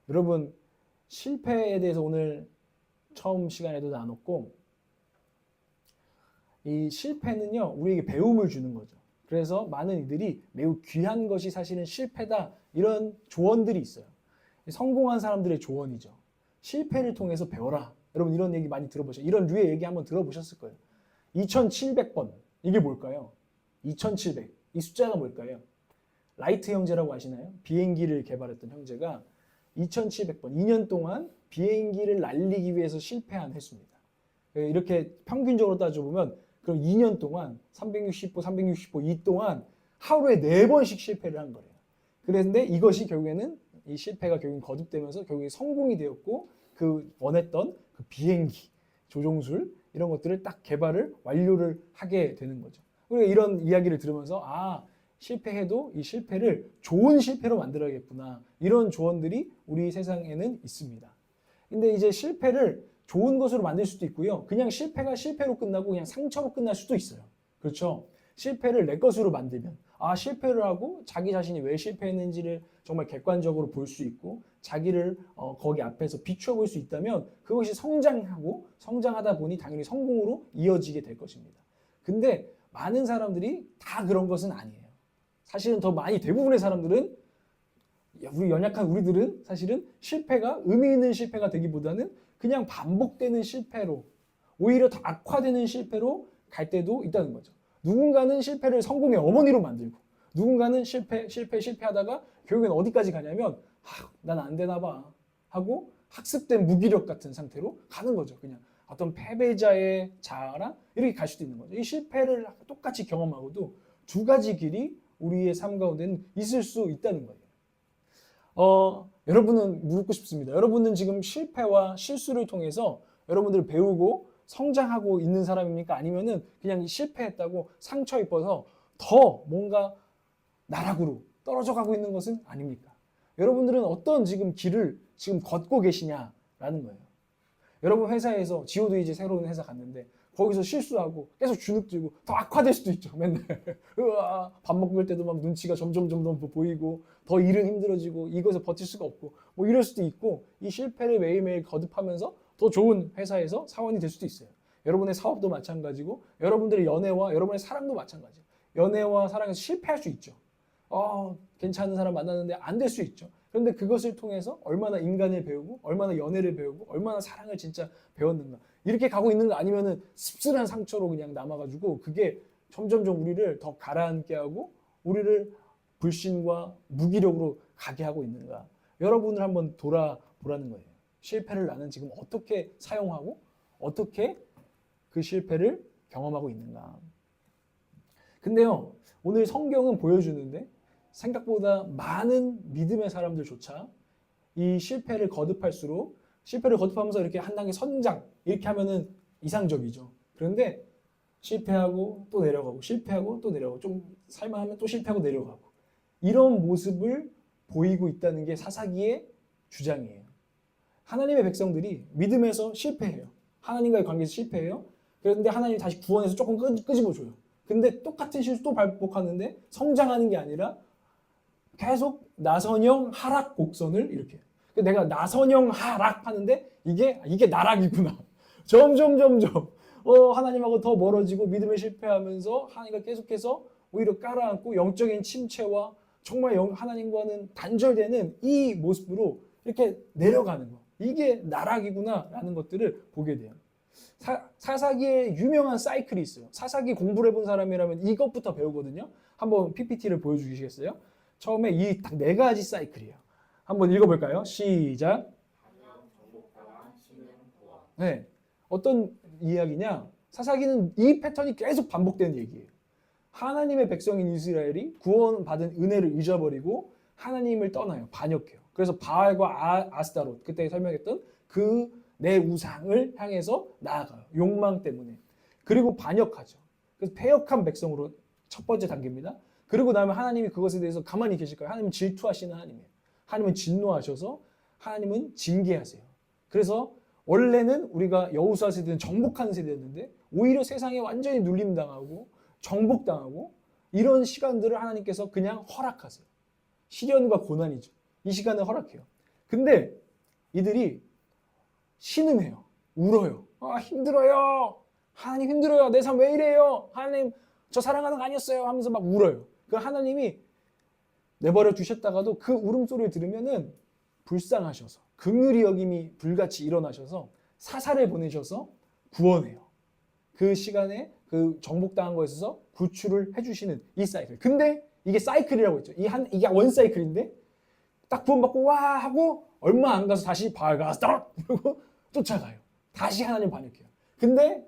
여러분, 실패에 대해서 오늘 처음 시간에도 나눴고, 이 실패는요, 우리에게 배움을 주는 거죠. 그래서 많은 이들이 매우 귀한 것이 사실은 실패다, 이런 조언들이 있어요. 성공한 사람들의 조언이죠. 실패를 통해서 배워라. 여러분, 이런 얘기 많이 들어보셨죠? 이런 류의 얘기 한번 들어보셨을 거예요. 2700번. 이게 뭘까요? 2700. 이 숫자가 뭘까요? 라이트 형제라고 아시나요? 비행기를 개발했던 형제가 2700번, 2년 동안 비행기를 날리기 위해서 실패한 횟수입니다. 이렇게 평균적으로 따져보면 그럼 2년 동안 360보, 360보 이 동안 하루에 4번씩 실패를 한 거예요. 그런데 이것이 결국에는 이 실패가 결국 거듭되면서 결국에 성공이 되었고 그 원했던 그 비행기, 조종술 이런 것들을 딱 개발을 완료를 하게 되는 거죠. 우리가 이런 이야기를 들으면서 실패해도 이 실패를 좋은 실패로 만들어야겠구나. 이런 조언들이 우리 세상에는 있습니다. 근데 이제 실패를 좋은 것으로 만들 수도 있고요. 그냥 실패가 실패로 끝나고 그냥 상처로 끝날 수도 있어요. 그렇죠? 실패를 내 것으로 만들면 실패를 하고 자기 자신이 왜 실패했는지를 정말 객관적으로 볼 수 있고 자기를 거기 앞에서 비추어 볼 수 있다면 그것이 성장하고 성장하다 보니 당연히 성공으로 이어지게 될 것입니다. 근데 많은 사람들이 다 그런 것은 아니에요. 사실은 더 많이 대부분의 사람들은 우리 연약한 우리들은 사실은 실패가 의미 있는 실패가 되기보다는 그냥 반복되는 실패로 오히려 더 악화되는 실패로 갈 때도 있다는 거죠. 누군가는 실패를 성공의 어머니로 만들고 누군가는 실패하다가 결국엔 어디까지 가냐면 난 안 되나 봐 하고 학습된 무기력 같은 상태로 가는 거죠. 그냥 어떤 패배자의 자아랑 이렇게 갈 수도 있는 거죠. 이 실패를 똑같이 경험하고도 두 가지 길이 우리의 삶 가운데는 있을 수 있다는 거예요. 여러분은 묻고 싶습니다. 여러분은 지금 실패와 실수를 통해서 여러분들 배우고 성장하고 있는 사람입니까? 아니면은 그냥 실패했다고 상처 입어서 더 뭔가 나락으로 떨어져 가고 있는 것은 아닙니까? 여러분들은 어떤 지금 길을 지금 걷고 계시냐라는 거예요. 여러분 회사에서 지호도 이제 새로운 회사 갔는데 거기서 실수하고 계속 주눅 들고 더 악화될 수도 있죠. 맨날 밥 먹을 때도 막 눈치가 점점 보이고 더 일은 힘들어지고 이것에 버틸 수가 없고 뭐 이럴 수도 있고 이 실패를 매일매일 거듭하면서 더 좋은 회사에서 사원이 될 수도 있어요. 여러분의 사업도 마찬가지고 여러분들의 연애와 여러분의 사랑도 마찬가지예요. 연애와 사랑에서 실패할 수 있죠. 괜찮은 사람 만났는데 안 될 수 있죠. 그런데 그것을 통해서 얼마나 인간을 배우고 얼마나 연애를 배우고 얼마나 사랑을 진짜 배웠는가 이렇게 가고 있는 거 아니면은 씁쓸한 상처로 그냥 남아가지고 그게 점점점 우리를 더 가라앉게 하고 우리를 불신과 무기력으로 가게 하고 있는가. 여러분을 한번 돌아보라는 거예요. 실패를 나는 지금 어떻게 사용하고 어떻게 그 실패를 경험하고 있는가. 근데요, 오늘 성경은 보여주는데 생각보다 많은 믿음의 사람들조차 이 실패를 거듭할수록 실패를 거듭하면서 이렇게 한 단계 선장 이렇게 하면은 이상적이죠. 그런데 실패하고 또 내려가고 실패하고 또 내려가고 좀 살만하면 또 실패하고 내려가고 이런 모습을 보이고 있다는 게 사사기의 주장이에요. 하나님의 백성들이 믿음에서 실패해요. 하나님과의 관계에서 실패해요. 그런데 하나님이 다시 구원해서 조금 끄집어줘요. 근데 똑같은 실수 또 반복하는데 성장하는 게 아니라 계속 나선형 하락 곡선을 이렇게 내가 나선형 하락 하는데 이게 나락이구나. 점점 하나님하고 더 멀어지고 믿음에 실패하면서 하나님과 계속해서 오히려 깔아앉고 영적인 침체와 정말 하나님과는 단절되는 이 모습으로 이렇게 내려가는 거. 이게 나락이구나 라는 것들을 보게 돼요. 사사기에 유명한 사이클이 있어요. 사사기 공부를 해본 사람이라면 이것부터 배우거든요. 한번 PPT를 보여주시겠어요? 처음에 이 딱 4가지 사이클이에요. 한번 읽어볼까요? 시작. 네, 어떤 이야기냐? 사사기는 이 패턴이 계속 반복되는 얘기예요. 하나님의 백성인 이스라엘이 구원받은 은혜를 잊어버리고 하나님을 떠나요. 반역해요. 그래서 바알과 아스타롯, 그때 설명했던 그 내 우상을 향해서 나아가요. 욕망 때문에. 그리고 반역하죠. 그래서 패역한 백성으로 첫 번째 단계입니다. 그리고 나면 하나님이 그것에 대해서 가만히 계실까요? 하나님은 질투하시는 하나님이에요. 하나님은 진노하셔서 하나님은 징계하세요. 그래서 원래는 우리가 여호수아 세대는 정복하는 세대였는데 오히려 세상에 완전히 눌림당하고 정복당하고 이런 시간들을 하나님께서 그냥 허락하세요. 시련과 고난이죠. 이 시간을 허락해요. 근데 이들이 신음해요. 울어요. 아, 힘들어요. 하나님 힘들어요. 내 삶 왜 이래요? 하나님 저 사랑하는 거 아니었어요. 하면서 막 울어요. 그 하나님이 내버려 두셨다가도 그 울음소리를 들으면은 불쌍하셔서 긍휼히 여김이 불같이 일어나셔서 사사를 보내셔서 구원해요. 그 시간에 그 정복당한 거에 있어서 구출을 해주시는 이 사이클. 근데 이게 사이클이라고 했죠. 이게 원 사이클인데 딱 구원받고 와 하고 얼마 안 가서 다시 밝았다 그러고 쫓아가요. 다시 하나님 반역해요. 근데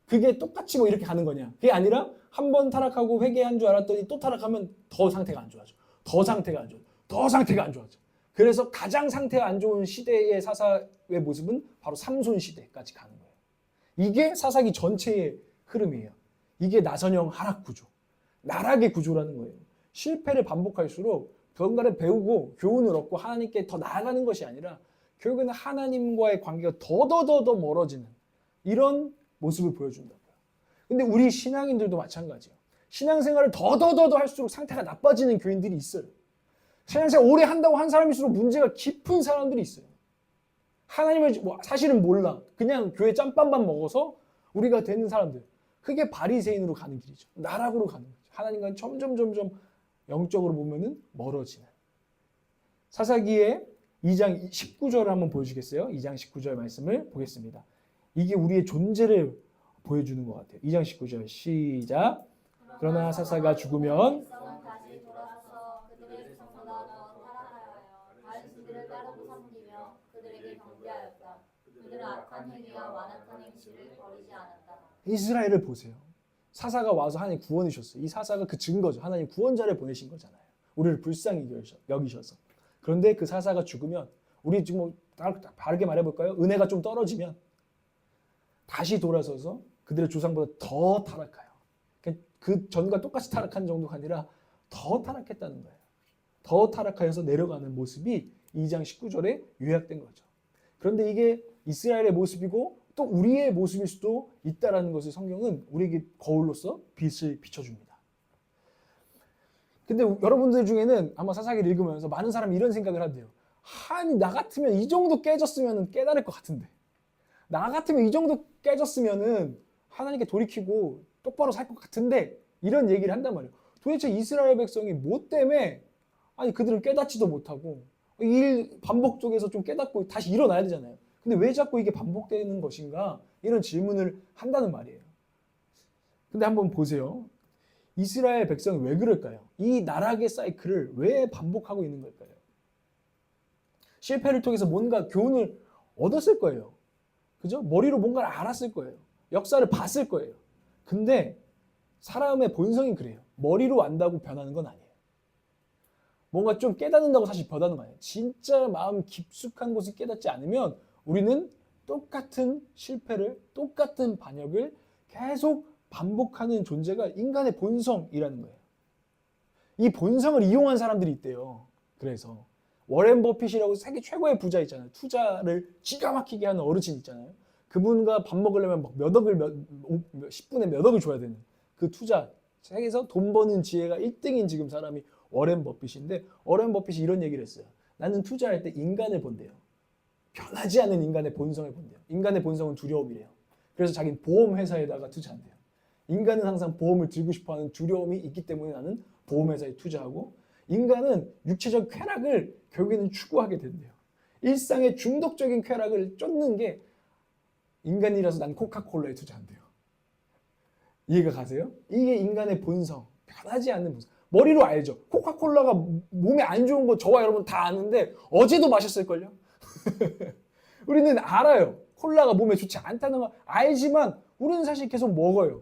그게 똑같이 뭐 이렇게 가는 거냐? 그게 아니라 한 번 타락하고 회개한 줄 알았더니 또 타락하면 더 상태가 안 좋아져. 더 상태가 안 좋아. 더 상태가 안 좋아져. 그래서 가장 상태가 안 좋은 시대의 사사의 모습은 바로 삼손 시대까지 가는 거예요. 이게 사사기 전체의 흐름이에요. 이게 나선형 하락 구조, 나락의 구조라는 거예요. 실패를 반복할수록 뭔가를 배우고 교훈을 얻고 하나님께 더 나아가는 것이 아니라 결국에는 하나님과의 관계가 더더더더 멀어지는 이런 모습을 보여준다고요. 근데 우리 신앙인들도 마찬가지예요. 신앙생활을 더더더더 할수록 상태가 나빠지는 교인들이 있어요. 신앙생활 오래 한다고 한 사람일수록 문제가 깊은 사람들이 있어요. 하나님을 사실은 몰라. 그냥 교회 짬밥만 먹어서 우리가 되는 사람들. 그게 바리새인으로 가는 길이죠. 나락으로 가는 거죠. 하나님과는 점점 영적으로 보면은 멀어지는. 사사기의 2장 19절을 한번 보여주겠어요? 2장 19절 말씀을 보겠습니다. 이게 우리의 존재를 보여주는 것 같아요. 2장 19절 시작. 그러나 사사가 죽으면 이스라엘을 보세요. 사사가 와서 하나님 구원해 주셨어요. 이 사사가 그 증거죠. 하나님 구원자를 보내신 거잖아요. 우리를 불쌍히 여기셔서. 그런데 그 사사가 죽으면 우리 지금 뭐 바르게 말해볼까요? 은혜가 좀 떨어지면 다시 돌아서서 그들의 조상보다 더 타락해요. 그 전과 똑같이 타락한 정도가 아니라 더 타락했다는 거예요. 더 타락하여서 내려가는 모습이 2장 19절에 요약된 거죠. 그런데 이게 이스라엘의 모습이고 또 우리의 모습일 수도 있다는 것을 성경은 우리에게 거울로서 빛을 비춰줍니다. 근데 여러분들 중에는 아마 사사기를 읽으면서 많은 사람이 이런 생각을 한대요. 아니 나 같으면 이 정도 깨졌으면 깨달을 것 같은데, 나 같으면 이 정도 깨졌으면 하나님께 돌이키고 똑바로 살 것 같은데, 이런 얘기를 한단 말이에요. 도대체 이스라엘 백성이 뭐 때문에 아니 그들은 깨닫지도 못하고 일 반복 쪽에서 좀 깨닫고 다시 일어나야 되잖아요. 근데 왜 자꾸 이게 반복되는 것인가? 이런 질문을 한다는 말이에요. 근데 한번 보세요. 이스라엘 백성은 왜 그럴까요? 이 나락의 사이클을 왜 반복하고 있는 걸까요? 실패를 통해서 뭔가 교훈을 얻었을 거예요. 그죠? 머리로 뭔가를 알았을 거예요. 역사를 봤을 거예요. 근데 사람의 본성이 그래요. 머리로 안다고 변하는 건 아니에요. 뭔가 좀 깨닫는다고 사실 변하는 거 아니에요. 진짜 마음 깊숙한 곳을 깨닫지 않으면 우리는 똑같은 실패를, 똑같은 반역을 계속 반복하는 존재가 인간의 본성이라는 거예요. 이 본성을 이용한 사람들이 있대요. 그래서 워렌 버핏이라고 세계 최고의 부자 있잖아요. 투자를 기가 막히게 하는 어르신 있잖아요. 그분과 밥 먹으려면 막 몇 억을 10분에 몇 억을 줘야 되는 그 투자. 세계에서 돈 버는 지혜가 1등인 지금 사람이 워렌 버핏인데, 워렌 버핏이 이런 얘기를 했어요. 나는 투자할 때 인간을 본대요. 변하지 않는 인간의 본성을 본대요. 인간의 본성은 두려움이래요. 그래서 자기는 보험회사에다가 투자한대요. 인간은 항상 보험을 들고 싶어하는 두려움이 있기 때문에 나는 보험회사에 투자하고, 인간은 육체적 쾌락을 결국에는 추구하게 된대요. 일상의 중독적인 쾌락을 쫓는 게 인간이라서 난 코카콜라에 투자한대요. 이해가 가세요? 이게 인간의 본성, 변하지 않는 본성. 머리로 알죠. 코카콜라가 몸에 안 좋은 거 저와 여러분 다 아는데 어제도 마셨을걸요? 우리는 알아요. 콜라가 몸에 좋지 않다는 걸 알지만 우리는 사실 계속 먹어요.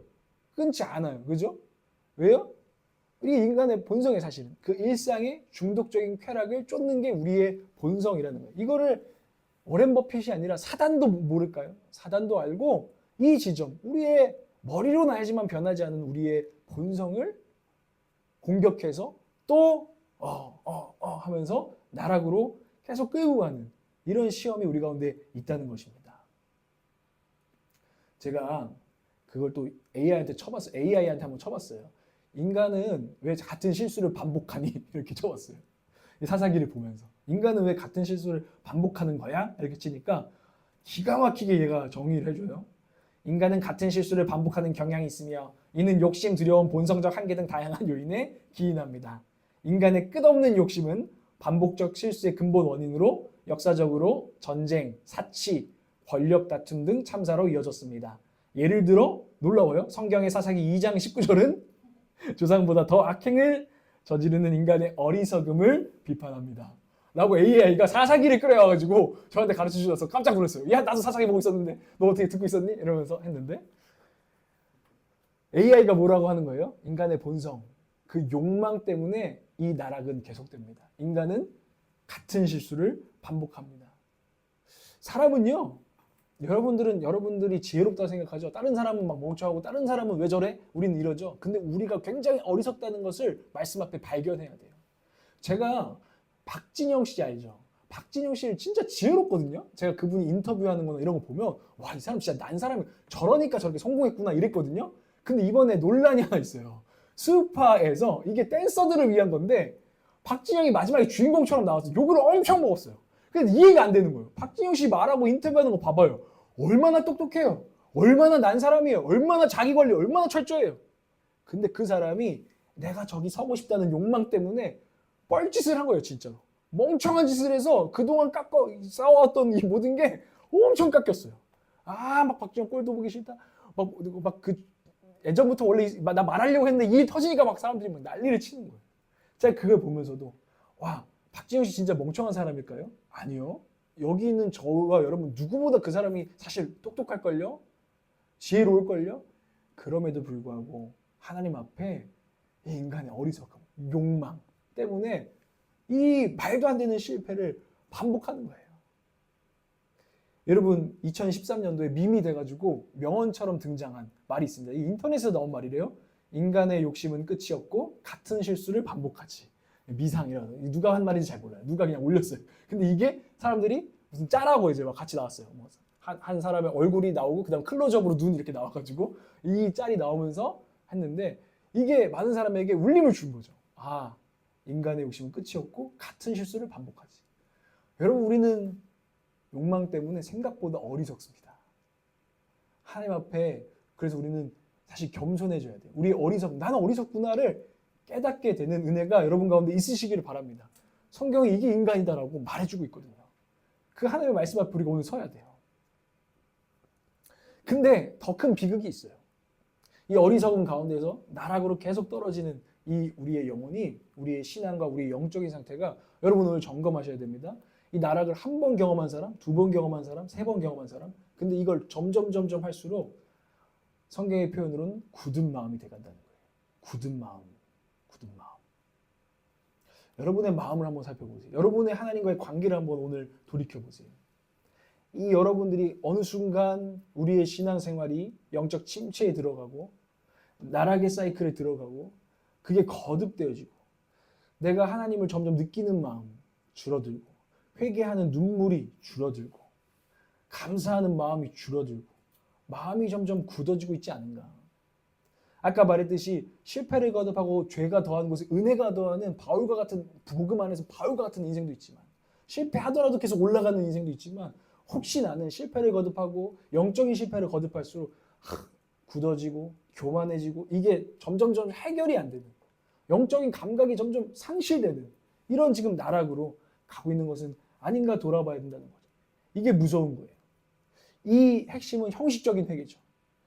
끊지 않아요. 그죠? 왜요? 이게 인간의 본성의 사실은 그 일상의 중독적인 쾌락을 쫓는 게 우리의 본성이라는 거예요. 이거를 워렌 버핏이 아니라 사단도 모를까요? 사단도 알고 이 지점, 우리의 머리로는 알지만 변하지 않은 우리의 본성을 공격해서 또 하면서 나락으로 계속 끌고 가는 이런 시험이 우리 가운데 있다는 것입니다. 제가 그걸 또 AI한테 쳐봤어요. AI한테 한번 쳐봤어요. 인간은 왜 같은 실수를 반복하니? 이렇게 쳐봤어요. 사사기를 보면서. 인간은 왜 같은 실수를 반복하는 거야? 이렇게 치니까 기가 막히게 얘가 정의를 해줘요. 인간은 같은 실수를 반복하는 경향이 있으며 이는 욕심, 두려움, 본성적 한계 등 다양한 요인에 기인합니다. 인간의 끝없는 욕심은 반복적 실수의 근본 원인으로 역사적으로 전쟁, 사치, 권력 다툼 등 참사로 이어졌습니다. 예를 들어 놀라워요. 성경의 사사기 2장 19절은 조상보다 더 악행을 저지르는 인간의 어리석음을 비판합니다. 라고 AI가 사사기를 끌어와가지고 저한테 가르쳐 주셔서 깜짝 놀랐어요. 야, 나도 사사기 보고 있었는데 너 어떻게 듣고 있었니? 이러면서 했는데 AI가 뭐라고 하는 거예요? 인간의 본성, 그 욕망 때문에 이 나락은 계속됩니다. 인간은 같은 실수를 반복합니다. 사람은요, 여러분들이 지혜롭다고 생각하죠. 다른 사람은 막 멍청하고 다른 사람은 왜 저래? 우리는 이러죠. 근데 우리가 굉장히 어리석다는 것을 말씀 앞에 발견해야 돼요. 제가 박진영 씨 알죠? 박진영 씨를 진짜 지혜롭거든요. 제가 그분이 인터뷰하는 거나 이런 거 보면 와, 이 사람 진짜 난 사람이 저러니까 저렇게 성공했구나 이랬거든요. 근데 이번에 논란이 하나 있어요. 스우파에서 이게 댄서들을 위한 건데 박진영이 마지막에 주인공처럼 나와서 욕을 엄청 먹었어요. 근데 이해가 안 되는 거예요. 박진영 씨 말하고 인터뷰하는 거 봐봐요. 얼마나 똑똑해요. 얼마나 난 사람이에요. 얼마나 자기 관리 얼마나 철저해요. 근데 그 사람이 내가 저기 서고 싶다는 욕망 때문에 뻘짓을 한 거예요, 진짜로. 멍청한 짓을 해서 그동안 싸워왔던 이 모든 게 엄청 깎였어요. 아, 막 박진영 꼴도 보기 싫다. 막 그 예전부터 원래 나 말하려고 했는데 일 터지니까 막 사람들이 막 난리를 치는 거예요. 제가 그걸 보면서도 와, 박진영 씨 진짜 멍청한 사람일까요? 아니요. 여기 있는 저와 여러분 누구보다 그 사람이 사실 똑똑할걸요? 지혜로울걸요? 그럼에도 불구하고 하나님 앞에 이 인간의 어리석음, 욕망 때문에 이 말도 안 되는 실패를 반복하는 거예요. 여러분 2013년도에 밈이 돼가지고 명언처럼 등장한 말이 있습니다. 이 인터넷에서 나온 말이래요. 인간의 욕심은 끝이 없고 같은 실수를 반복하지. 미상이라는 누가 한 말인지 잘 몰라요. 누가 그냥 올렸어요. 근데 이게 사람들이 무슨 짤하고 이제 막 같이 나왔어요. 뭐 한 사람의 얼굴이 나오고 그다음 클로즈업으로 눈 이렇게 나와가지고 이 짤이 나오면서 했는데 이게 많은 사람에게 울림을 준 거죠. 아, 인간의 욕심은 끝이 없고 같은 실수를 반복하지. 여러분 우리는 욕망 때문에 생각보다 어리석습니다. 하나님 앞에 그래서 우리는 사실 겸손해져야 돼요. 우리 나는 어리석구나를 깨닫게 되는 은혜가 여러분 가운데 있으시기를 바랍니다. 성경이 이게 인간이다라고 말해주고 있거든요. 그 하나님의 말씀 앞에 우리가 오늘 서야 돼요. 근데 더 큰 비극이 있어요. 이 어리석음 가운데서 나락으로 계속 떨어지는 이 우리의 영혼이, 우리의 신앙과 우리의 영적인 상태가 여러분 오늘 점검하셔야 됩니다. 이 나락을 한 번 경험한 사람, 두 번 경험한 사람, 세 번 경험한 사람. 근데 이걸 점점 할수록 성경의 표현으로는 굳은 마음이 돼간다는 거예요. 굳은 마음. 여러분의 마음을 한번 살펴보세요. 여러분의 하나님과의 관계를 한번 오늘 돌이켜보세요. 이 여러분들이 어느 순간 우리의 신앙생활이 영적 침체에 들어가고 나락의 사이클에 들어가고 그게 거듭되어지고 내가 하나님을 점점 느끼는 마음 줄어들고 회개하는 눈물이 줄어들고 감사하는 마음이 줄어들고 마음이 점점 굳어지고 있지 않은가. 아까 말했듯이 실패를 거듭하고 죄가 더한 곳에 은혜가 더하는 바울과 같은 복음 안에서 바울과 같은 인생도 있지만 실패하더라도 계속 올라가는 인생도 있지만 혹시 나는 실패를 거듭하고 영적인 실패를 거듭할수록 굳어지고 교만해지고 이게 점점 해결이 안 되는 영적인 감각이 점점 상실되는 이런 지금 나락으로 가고 있는 것은 아닌가 돌아봐야 된다는 거죠. 이게 무서운 거예요. 이 핵심은 형식적인 회개죠.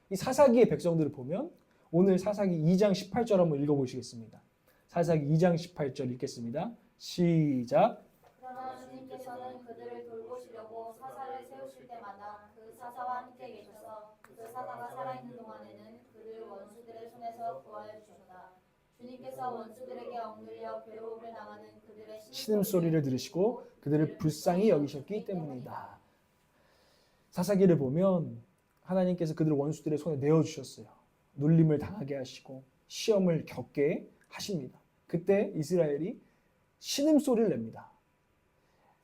이 사사기의 백성들을 보면 오늘 사사기 2장 18절 한번 읽어보시겠습니다. 사사기 2장 18절 읽겠습니다. 시작. 그러나 주님께서는 그들을 돌보시려고 사사를 세우실 때마다 그 사사와 함께 계셔서 그 사사가 살아있는 동안에는 그를 원수들의 손에서 구하여 주셨다. 주님께서 원수들에게 억눌려 괴로움을 당하는 그들의 신음소리를 들으시고 그들을 불쌍히 여기셨기 때문이다. 사사기를 보면 하나님께서 그들을 원수들의 손에 내어주셨어요. 놀림을 당하게 하시고 시험을 겪게 하십니다. 그때 이스라엘이 신음소리를 냅니다.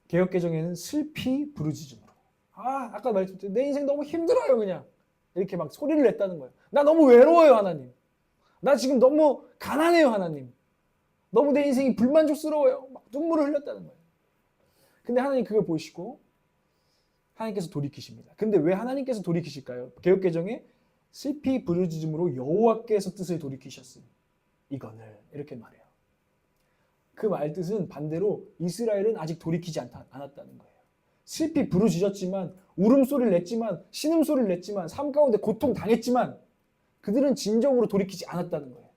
개역개정에는 슬피 부르짖음으로. 아까 말했듯이 내 인생 너무 힘들어요 그냥. 이렇게 막 소리를 냈다는 거예요. 나 너무 외로워요 하나님. 나 지금 너무 가난해요 하나님. 너무 내 인생이 불만족스러워요. 막 눈물을 흘렸다는 거예요. 근데 하나님 그걸 보시고 하나님께서 돌이키십니다. 근데 왜 하나님께서 돌이키실까요? 개역개정에 슬피 부르짖음으로 여호와께서 뜻을 돌이키셨으니 이거늘 이렇게 말해요. 그 말 뜻은 반대로 이스라엘은 아직 돌이키지 않았다는 거예요. 슬피 부르짖었지만 울음소리를 냈지만 신음소리를 냈지만 삶 가운데 고통당했지만 그들은 진정으로 돌이키지 않았다는 거예요.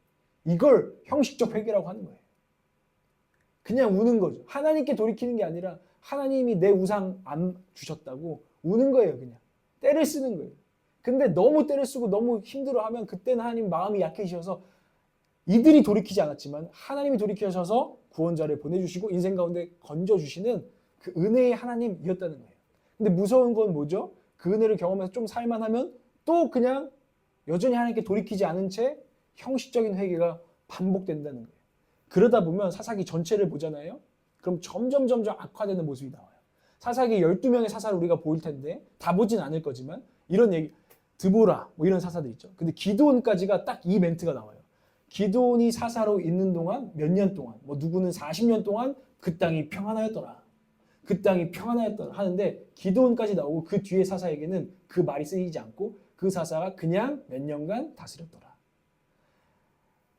이걸 형식적 회개라고 하는 거예요. 그냥 우는 거죠. 하나님께 돌이키는 게 아니라 하나님이 내 우상 안 주셨다고 우는 거예요. 그냥 떼를 쓰는 거예요. 근데 너무 떼를 쓰고 너무 힘들어하면 그때는 하나님 마음이 약해지셔서 이들이 돌이키지 않았지만 하나님이 돌이키셔서 구원자를 보내주시고 인생 가운데 건져주시는 그 은혜의 하나님이었다는 거예요. 근데 무서운 건 뭐죠? 그 은혜를 경험해서 좀 살만하면 또 그냥 여전히 하나님께 돌이키지 않은 채 형식적인 회개가 반복된다는 거예요. 그러다 보면 사사기 전체를 보잖아요. 그럼 점점 악화되는 모습이 나와요. 사사기 12명의 사사를 우리가 볼 텐데 다 보진 않을 거지만 이런 얘기, 드보라 뭐 이런 사사들 있죠. 근데 기드온까지가 딱 이 멘트가 나와요. 기드온이 사사로 있는 동안 몇 년 동안, 뭐 누구는 40년 동안 그 땅이 평안하였더라. 그 땅이 평안하였더라 하는데 기드온까지 나오고 그 뒤에 사사에게는 그 말이 쓰이지 않고 그 사사가 그냥 몇 년간 다스렸더라.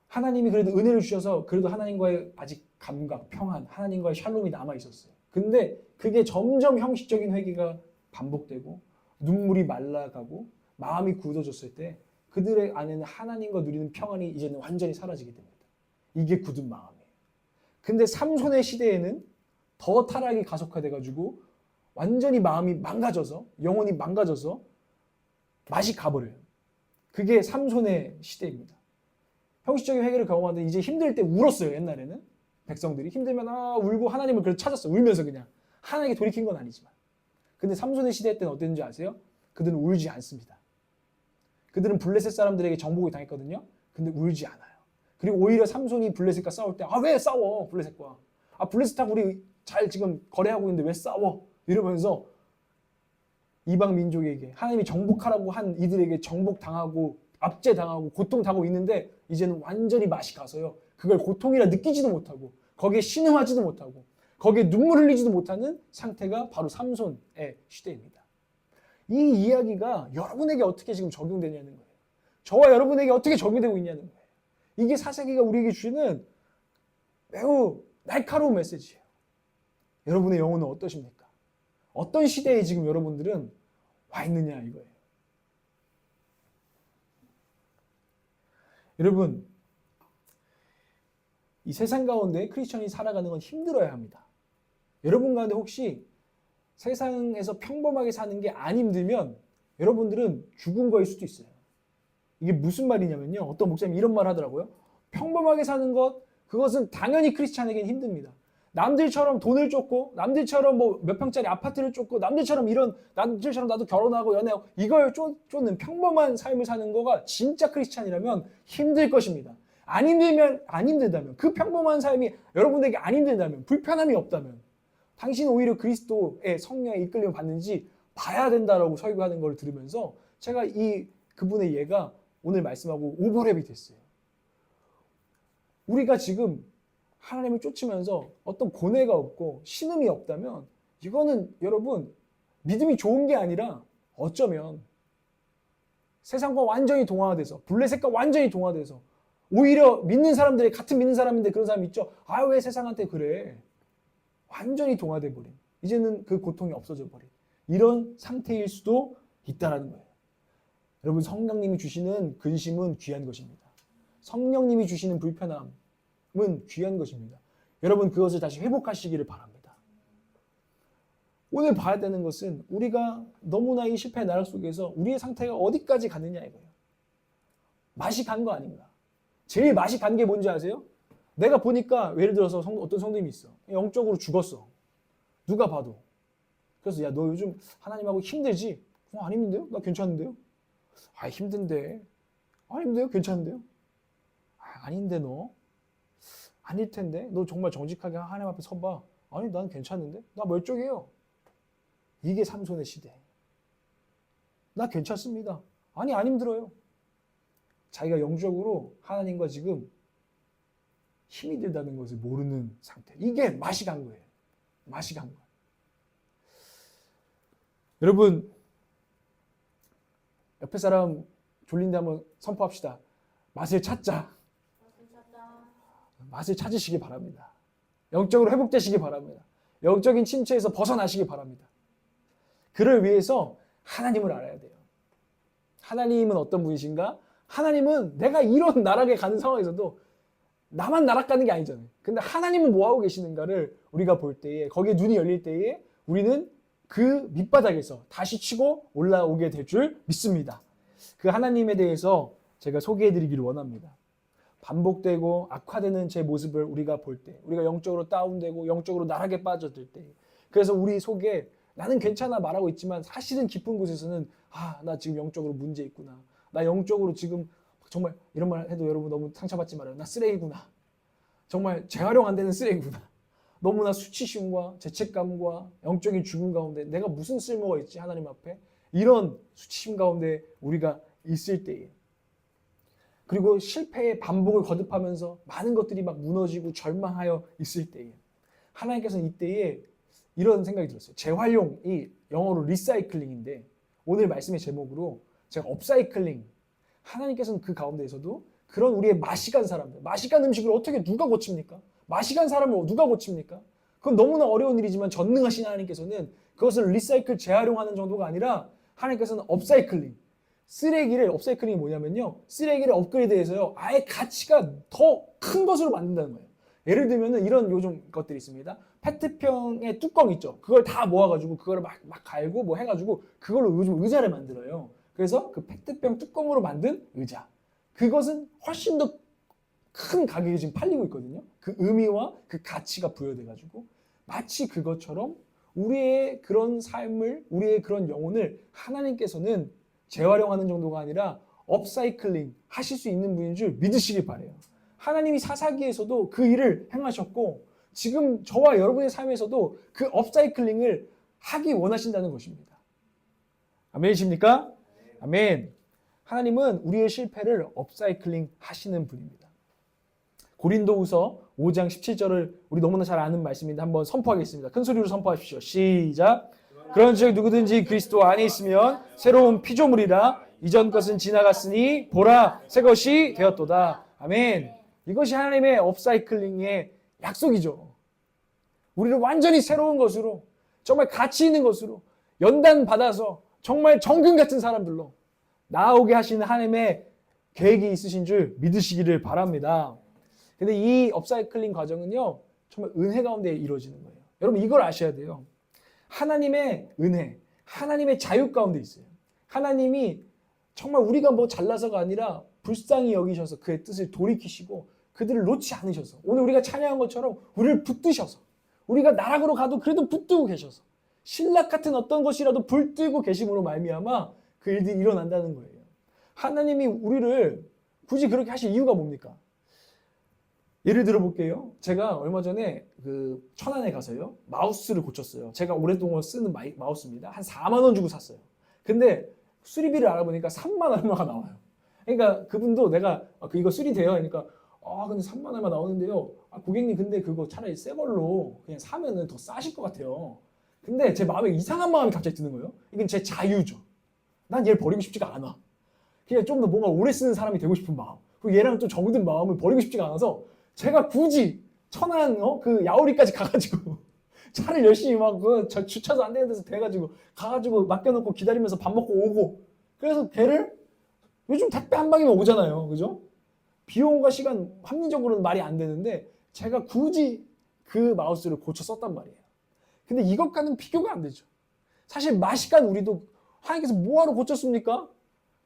하나님이 그래도 은혜를 주셔서 그래도 하나님과의 아직 감각, 평안, 하나님과의 샬롬이 남아 있었어요. 근데 그게 점점 형식적인 회개가 반복되고 눈물이 말라가고 마음이 굳어졌을 때 그들의 안에는 하나님과 누리는 평안이 이제는 완전히 사라지게 됩니다. 이게 굳은 마음이에요. 근데 삼손의 시대에는 더 타락이 가속화돼가지고 완전히 마음이 망가져서 영혼이 망가져서 맛이 가버려요. 그게 삼손의 시대입니다. 형식적인 회개를 경험하는데 이제 힘들 때 울었어요. 옛날에는 백성들이 힘들면 울고 하나님을 그래도 찾았어요. 울면서 그냥 하나님께 돌이킨 건 아니지만. 근데 삼손의 시대 때는 어땠는지 아세요? 그들은 울지 않습니다. 그들은 블레셋 사람들에게 정복을 당했거든요. 근데 울지 않아요. 그리고 오히려 삼손이 블레셋과 싸울 때 왜 싸워 블레셋과. 블레셋하고 우리 잘 지금 거래하고 있는데 왜 싸워? 이러면서 이방 민족에게 하나님이 정복하라고 한 이들에게 정복당하고 압제당하고 고통당하고 있는데 이제는 완전히 맛이 가서요. 그걸 고통이라 느끼지도 못하고 거기에 신음하지도 못하고 거기에 눈물 흘리지도 못하는 상태가 바로 삼손의 시대입니다. 이 이야기가 여러분에게 어떻게 지금 적용되냐는 거예요. 저와 여러분에게 어떻게 적용되고 있냐는 거예요. 이게 사사기가 우리에게 주는 매우 날카로운 메시지예요. 여러분의 영혼은 어떠십니까? 어떤 시대에 지금 여러분들은 와 있느냐 이거예요. 여러분, 이 세상 가운데 크리스천이 살아가는 건 힘들어야 합니다. 여러분 가운데 혹시 세상에서 평범하게 사는 게 안 힘들면 여러분들은 죽은 거일 수도 있어요. 이게 무슨 말이냐면요. 어떤 목사님이 이런 말 하더라고요. 평범하게 사는 것, 그것은 당연히 크리스찬에게는 힘듭니다. 남들처럼 돈을 쫓고, 남들처럼 뭐 몇 평짜리 아파트를 쫓고, 남들처럼 나도 결혼하고 연애하고, 이걸 쫓는 평범한 삶을 사는 거가 진짜 크리스찬이라면 힘들 것입니다. 안 힘들다면, 그 평범한 삶이 여러분에게 안 힘들다면, 불편함이 없다면, 당신은 오히려 그리스도의 성령에 이끌림을 받는지 봐야 된다라고 설교하는 걸 들으면서 제가 그분의 예가 오늘 말씀하고 오버랩이 됐어요. 우리가 지금 하나님을 쫓으면서 어떤 고뇌가 없고 신음이 없다면 이거는 여러분 믿음이 좋은 게 아니라 어쩌면 세상과 완전히 동화돼서 블레셋과 완전히 동화돼서 오히려 믿는 사람들이 같은 믿는 사람인데 그런 사람 있죠. 왜 세상한테 그래. 완전히 동화돼 버린. 이제는 그 고통이 없어져 버린. 이런 상태일 수도 있다라는 거예요. 여러분 성령님이 주시는 근심은 귀한 것입니다. 성령님이 주시는 불편함은 귀한 것입니다. 여러분 그것을 다시 회복하시기를 바랍니다. 오늘 봐야 되는 것은 우리가 너무나 이 실패의 나락 속에서 우리의 상태가 어디까지 갔느냐 이거예요. 맛이 간 거 아닌가. 제일 맛이 간 게 뭔지 아세요? 내가 보니까 예를 들어서 어떤 성도님이 있어. 영적으로 죽었어. 누가 봐도. 그래서 야 너 요즘 하나님하고 힘들지? 안 힘든데요? 나 괜찮은데요? 힘든데. 힘든데요? 괜찮은데요? 아닌데 너? 아닐 텐데? 너 정말 정직하게 하나님 앞에 서봐. 아니 난 괜찮은데? 나 멀쩡해요. 이게 삼손의 시대. 나 괜찮습니다. 안 힘들어요. 자기가 영적으로 하나님과 지금 힘이 들다는 것을 모르는 상태. 이게 맛이 간 거예요. 맛이 간 거예요. 여러분, 옆에 사람 졸린데 한번 선포합시다. 맛을 찾자. 맛을 찾으시기 바랍니다. 영적으로 회복되시기 바랍니다. 영적인 침체에서 벗어나시기 바랍니다. 그를 위해서 하나님을 알아야 돼요. 하나님은 어떤 분이신가? 하나님은 내가 이런 나락에 가는 상황에서도 나만 나락 가는 게 아니잖아요. 근데 하나님은 뭐 하고 계시는가를 우리가 볼 때에, 거기에 눈이 열릴 때에 우리는 그 밑바닥에서 다시 치고 올라오게 될 줄 믿습니다. 그 하나님에 대해서 제가 소개해드리기를 원합니다. 반복되고 악화되는 제 모습을 우리가 볼 때, 우리가 영적으로 다운되고 영적으로 나락에 빠져들 때, 그래서 우리 속에 나는 괜찮아 말하고 있지만 사실은 깊은 곳에서는 나 지금 영적으로 문제 있구나. 나 영적으로 지금 정말 이런 말 해도 여러분 너무 상처받지 말아요. 나 쓰레기구나. 정말 재활용 안 되는 쓰레기구나. 너무나 수치심과 죄책감과 영적인 죽음 가운데 내가 무슨 쓸모가 있지 하나님 앞에, 이런 수치심 가운데 우리가 있을 때에, 그리고 실패의 반복을 거듭하면서 많은 것들이 막 무너지고 절망하여 있을 때에, 하나님께서는 이때에 이런 생각이 들었어요. 재활용이 영어로 리사이클링인데 오늘 말씀의 제목으로 제가 업사이클링, 하나님께서는 그 가운데에서도 그런 우리의 맛이 간 사람들, 맛이 간 음식을 어떻게 누가 고칩니까? 맛이 간 사람을 누가 고칩니까? 그건 너무나 어려운 일이지만 전능하신 하나님께서는 그것을 리사이클, 재활용하는 정도가 아니라 하나님께서는 업사이클링, 쓰레기를, 업사이클링이 뭐냐면요, 쓰레기를 업그레이드해서요 아예 가치가 더 큰 것으로 만든다는 거예요. 예를 들면은 이런 요즘 것들이 있습니다. 페트병의 뚜껑 있죠. 그걸 다 모아가지고 그걸 막 갈고 뭐 해가지고 그걸로 요즘 의자를 만들어요. 그래서 그 페트병 뚜껑으로 만든 의자, 그것은 훨씬 더 큰 가격에 지금 팔리고 있거든요. 그 의미와 그 가치가 부여돼가지고 마치 그것처럼 우리의 그런 삶을, 우리의 그런 영혼을 하나님께서는 재활용하는 정도가 아니라 업사이클링 하실 수 있는 분인 줄 믿으시기 바라요. 하나님이 사사기에서도 그 일을 행하셨고 지금 저와 여러분의 삶에서도 그 업사이클링을 하기 원하신다는 것입니다. 아멘이십니까? 아멘. 하나님은 우리의 실패를 업사이클링 하시는 분입니다. 고린도후서 5장 17절을 우리 너무나 잘 아는 말씀인데 한번 선포하겠습니다. 큰 소리로 선포하십시오. 시작. 그런즉 누구든지 그리스도 안에 있으면 새로운 피조물이라, 이전 것은 지나갔으니 보라 새 것이 되었도다. 아멘. 이것이 하나님의 업사이클링의 약속이죠. 우리를 완전히 새로운 것으로, 정말 가치 있는 것으로 연단받아서 정말 정금 같은 사람들로 나오게 하시는 하나님의 계획이 있으신 줄 믿으시기를 바랍니다. 근데 이 업사이클링 과정은요 정말 은혜 가운데 이루어지는 거예요. 여러분 이걸 아셔야 돼요. 하나님의 은혜, 하나님의 자유 가운데 있어요. 하나님이 정말 우리가 뭐 잘나서가 아니라 불쌍히 여기셔서 그의 뜻을 돌이키시고 그들을 놓지 않으셔서, 오늘 우리가 찬양한 것처럼 우리를 붙드셔서, 우리가 나락으로 가도 그래도 붙들고 계셔서, 신락 같은 어떤 것이라도 불뜨고 계심으로 말미암아 그 일들이 일어난다는 거예요. 하나님이 우리를 굳이 그렇게 하실 이유가 뭡니까? 예를 들어 볼게요. 제가 얼마 전에 그 천안에 가서요 마우스를 고쳤어요. 제가 오랫동안 쓰는 마우스입니다. 한 4만 원 주고 샀어요. 근데 수리비를 알아보니까 3만 얼마가 나와요. 그러니까 그분도 내가 이거 수리돼요? 그러니까 근데 3만 얼마 나오는데요. 고객님 근데 그거 차라리 새 걸로 그냥 사면은 더 싸실 것 같아요. 근데 제 마음에 이상한 마음이 갑자기 드는 거예요. 이건 제 자유죠. 난 얘를 버리고 싶지가 않아. 그냥 좀 더 뭔가 오래 쓰는 사람이 되고 싶은 마음. 그리고 얘랑 좀 정든 마음을 버리고 싶지가 않아서 제가 굳이 천안 그 야오리까지 가가지고 차를 열심히 막 주차도 안 되는 데서 대가지고 가가지고 맡겨놓고 기다리면서 밥 먹고 오고, 그래서 걔를 요즘 택배 한 방이면 오잖아요. 그죠? 비용과 시간 합리적으로는 말이 안 되는데 제가 굳이 그 마우스를 고쳐 썼단 말이에요. 근데 이것과는 비교가 안 되죠. 사실 마시간 우리도 하나님께서 뭐하러 고쳤습니까?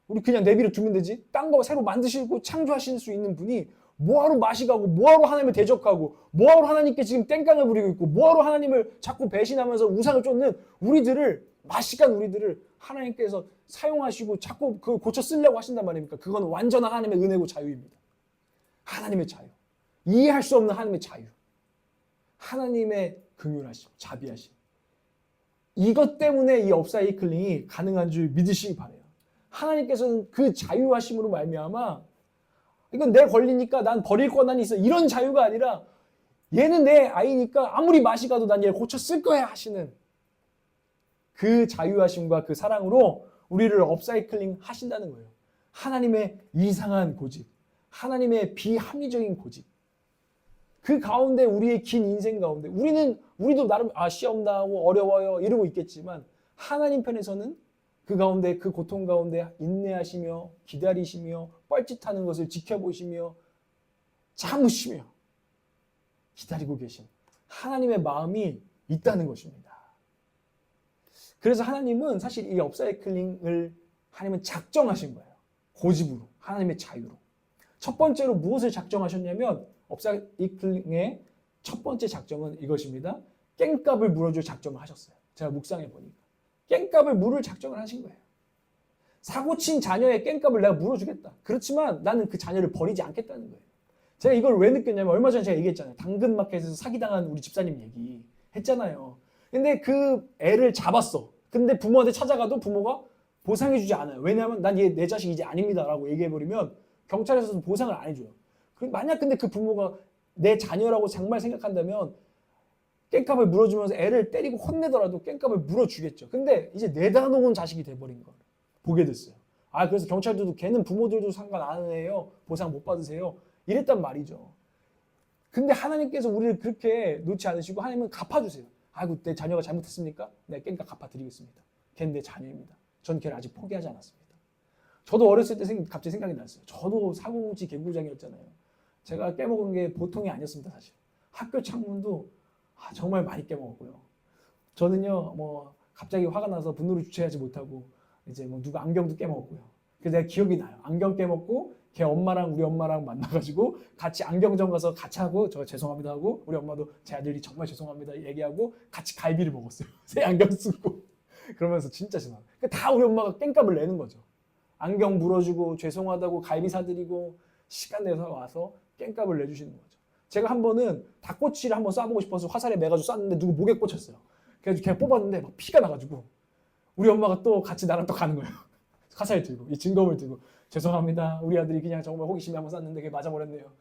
우리 그냥 내비를 두면 되지. 딴 거 새로 만드시고 창조하실 수 있는 분이 뭐하러 마시가고, 뭐하러 하나님을 대적하고, 뭐하러 하나님께 지금 땡깡을 부리고 있고, 뭐하러 하나님을 자꾸 배신하면서 우상을 쫓는 우리들을, 마시간 우리들을 하나님께서 사용하시고 자꾸 그 고쳐 쓰려고 하신단 말입니까? 그건 완전한 하나님의 은혜고 자유입니다. 하나님의 자유, 이해할 수 없는 하나님의 자유, 하나님의 긍휼하심, 자비하심, 이것 때문에 이 업사이클링이 가능한 줄 믿으시기 바라요. 하나님께서는 그 자유하심으로 말미암아 이건 내 권리니까 난 버릴 권한이 있어, 이런 자유가 아니라 얘는 내 아이니까 아무리 맛이 가도 난 얘를 고쳐 쓸 거야 하시는 그 자유하심과 그 사랑으로 우리를 업사이클링 하신다는 거예요. 하나님의 이상한 고집, 하나님의 비합리적인 고집. 그 가운데 우리의 긴 인생 가운데 우리도 나름 시험 나오고 어려워요 이러고 있겠지만 하나님 편에서는 그 가운데 그 고통 가운데 인내하시며 기다리시며 뻘짓하는 것을 지켜보시며 참으시며 기다리고 계신 하나님의 마음이 있다는 것입니다. 그래서 하나님은 사실 이 업사이클링을 하나님은 작정하신 거예요. 고집으로, 하나님의 자유로. 첫 번째로 무엇을 작정하셨냐면 업사이클링의 첫 번째 작정은 이것입니다. 깽값을 물어줄 작정을 하셨어요. 제가 묵상해 보니까. 깽값을 물을 작정을 하신 거예요. 사고친 자녀의 깽값을 내가 물어주겠다. 그렇지만 나는 그 자녀를 버리지 않겠다는 거예요. 제가 이걸 왜 느꼈냐면 얼마 전에 제가 얘기했잖아요. 당근마켓에서 사기당한 우리 집사님 얘기 했잖아요. 근데 그 애를 잡았어. 근데 부모한테 찾아가도 부모가 보상해주지 않아요. 왜냐하면 난 얘 내 자식 이제 아닙니다 라고 얘기해버리면 경찰에서도 보상을 안 해줘요. 만약 근데 그 부모가 내 자녀라고 정말 생각한다면 깽값을 물어주면서 애를 때리고 혼내더라도 깽값을 물어주겠죠. 근데 이제 내다 놓은 자식이 돼버린 걸 보게 됐어요. 그래서 경찰들도 걔는 부모들도 상관 안 해요. 보상 못 받으세요. 이랬단 말이죠. 근데 하나님께서 우리를 그렇게 놓지 않으시고 하나님은 갚아주세요. 아이고 내 자녀가 잘못했습니까? 내가 깽값 갚아드리겠습니다. 걔는 내 자녀입니다. 전 걔를 아직 포기하지 않았습니다. 저도 어렸을 때 갑자기 생각이 났어요. 저도 사고뭉치 개구장이었잖아요. 제가 깨먹은 게 보통이 아니었습니다. 사실 학교 창문도 정말 많이 깨먹었고요. 저는요 갑자기 화가 나서 분노를 주체하지 못하고 이제 누가 안경도 깨먹었고요. 그래서 내가 기억이 나요. 안경 깨먹고 걔 엄마랑 우리 엄마랑 만나가지고 같이 안경점 가서 같이 하고 저 죄송합니다 하고 우리 엄마도 제 아들이 정말 죄송합니다 얘기하고 같이 갈비를 먹었어요. 새 안경 쓰고 그러면서 진짜 죄송합니다. 다 우리 엄마가 깽값을 내는 거죠. 안경 물어주고 죄송하다고 갈비 사드리고 시간 내서 와서 깽값을 내주시는 거죠. 제가 한 번은 닭꼬치를 한번 쏴보고 싶어서 화살에 매가지고 쐈는데 누구 목에 꽂혔어요. 그래서 걔 뽑았는데 막 피가 나가지고 우리 엄마가 또 같이 나랑 또 가는 거예요. 화살 들고 이 증거물 들고 죄송합니다. 우리 아들이 그냥 정말 호기심에 한번 쐈는데 그게 맞아버렸네요.